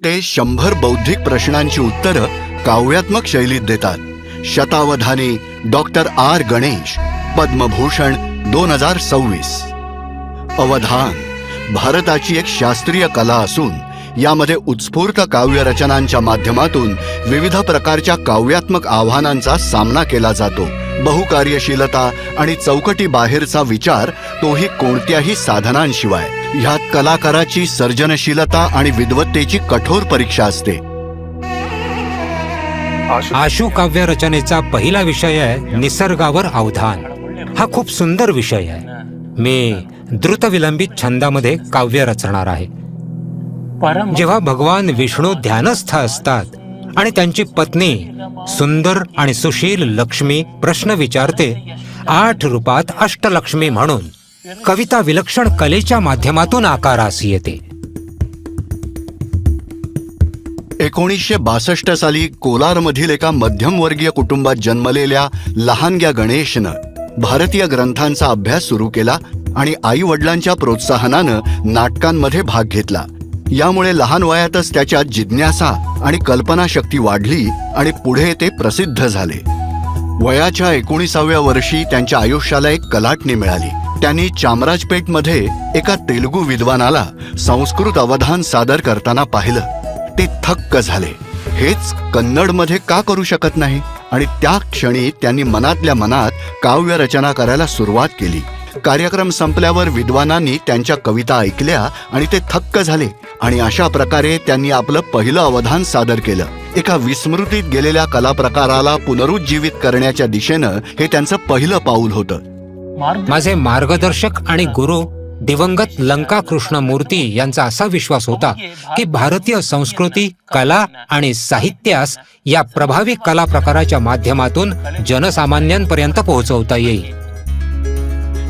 ते 100 बौद्धिक प्रश्नांची उत्तरं काव्यात्मक शैलीत देतात। शतावधानी डॉक्टर आर गणेश, पद्मभूषण 2026। अवधान भारताची एक शास्त्रीय कला असून यामध्ये उत्स्फूर्त काव्य रचनांच्या माध्यमातून विविध प्रकारच्या काव्यात्मक आव्हानांचा सामना केला जातो। बहुकार्यशीलता आणि चौकटी बाहेरचा विचार, तोही कोणत्याही साधनांशिवाय। ह्यात कलाकाराची सर्जनशीलता आणि विद्वत्तेची कठोर परीक्षा असते। आशु काव्य रचनेचा पहिला विषय आहे निसर्गावर अवधान। हा खूप सुंदर विषय आहे। मी द्रुत विलंबित छंदामध्ये काव्य रचणार आहे। जेव्हा भगवान विष्णू ध्यानस्थ असतात आणि त्यांची पत्नी सुंदर आणि सुशील लक्ष्मी प्रश्न विचारते, 8 रूपात अष्टलक्ष्मी म्हणून कविता विलक्षण कलेच्या माध्यमातून आकारास येते। 1962 साली कोलारमधील एका मध्यमवर्गीय कुटुंबात जन्मलेल्या लहानग्या गणेशनं भारतीय ग्रंथांचा अभ्यास सुरू केला आणि आई वडिलांच्या प्रोत्साहनानं नाटकांमध्ये भाग घेतला। यामुळे लहान वयातच त्याच्यात जिज्ञासा आणि कल्पनाशक्ती वाढली आणि पुढे ते प्रसिद्ध झाले। वयाच्या 19व्या वर्षी त्यांच्या आयुष्याला एक कलाटणी मिळाली। त्यांनी चामराजपेटमध्ये एका तेलुगू विद्वानाला संस्कृत अवधान सादर करताना पाहिलं। ते थक्क झाले, हेच कन्नडमध्ये का करू शकत नाही? आणि त्या क्षणी त्यांनी मनातल्या मनात काव्य रचना करायला सुरुवात केली। कार्यक्रम संपल्यावर विद्वानांनी त्यांच्या कविता ऐकल्या आणि ते थक्क झाले आणि अशा प्रकारे त्यांनी आपलं पहिलं अवधान सादर केलं। एका विस्मृतीत गेलेल्या कलाप्रकाराला पुनरुज्जीवित करण्याच्या दिशेनं हे त्यांचं पहिलं पाऊल होतं। माझे मार्गदर्शक आणि गुरु दिवंगत लंका कृष्णमूर्ती यांचा असा विश्वास होता की भारतीय संस्कृती, कला आणि साहित्यास या प्रभावी कला प्रकाराच्या माध्यमातून जनसामान्यांपर्यंत पोहोचवता येईल।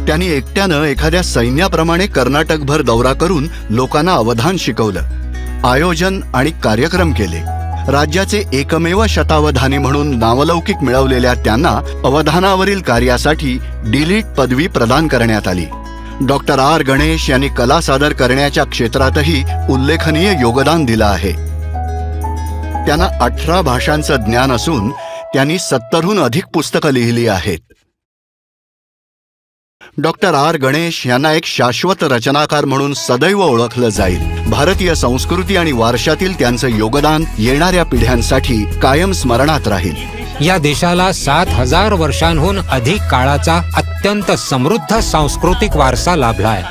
त्यांनी एकट्यानं एखाद्या सैन्याप्रमाणे कर्नाटकभर दौरा करून लोकांना अवधान शिकवलं, आयोजन आणि कार्यक्रम केले। राज्याचे एकमेव शतावधानी म्हणून नावलौकिक मिळवलेल्या त्यांना अवधानावरील कार्यासाठी डीलिट पदवी प्रदान करण्यात आली। डॉक्टर आर गणेश यांनी कला सादर करण्याच्या क्षेत्रातही उल्लेखनीय योगदान दिलं आहे। त्यांना 18 भाषांचं ज्ञान असून त्यांनी 70हून अधिक पुस्तकं लिहिली आहेत। डॉक्टर आर गणेश यांना एक शाश्वत रचनाकार म्हणून सदैव ओळखलं जाईल। भारतीय संस्कृती आणि वारशातील त्यांचं योगदान येणाऱ्या पिढ्यांसाठी कायम स्मरणात राहील। या देशाला 7000 वर्षांहून अधिक काळाचा अत्यंत समृद्ध सांस्कृतिक वारसा लाभलाय।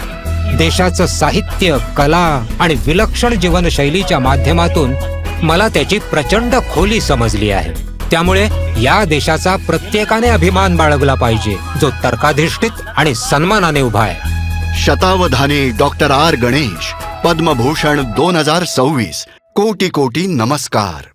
देशाचं साहित्य, कला आणि विलक्षण जीवनशैलीच्या माध्यमातून मला त्याची प्रचंड खोली समजली आहे। त्यामुळे या देशाचा प्रत्येकाने अभिमान बाळगला पाहिजे, जो तर्काधिष्ठित आणि सन्मानाने उभा आहे। शतावधानी डॉक्टर आर गणेश, पद्मभूषण 2026। कोटी कोटी नमस्कार।